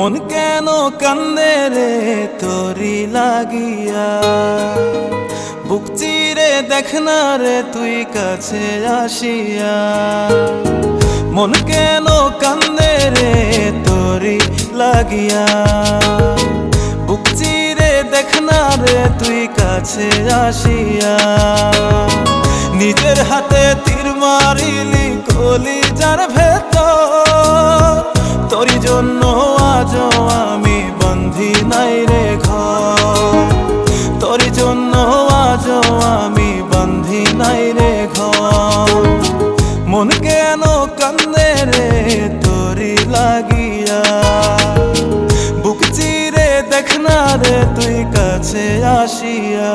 মন কেন কান্দে রে তোরি লাগিয়া, বুক চিরে দেখ না রে তুই কাছে আসিয়া। মন কেন কান্দে রে তোরি লাগিয়া, বুক চিরে দেখ না রে তুই কাছে আসিয়া। নিজের হাতে তীর মারিলি কলিজার ভেতর, তোরি জন্য আজও আমি বন্ধি নাই রে ঘর, তোরি জন্য আজও আমি বন্ধি নাই রে ঘর। মন কেন কান্দে রে তোরি লাগিয়া, বুক চিরে দেখ না রে তুই কাছে আসিয়া।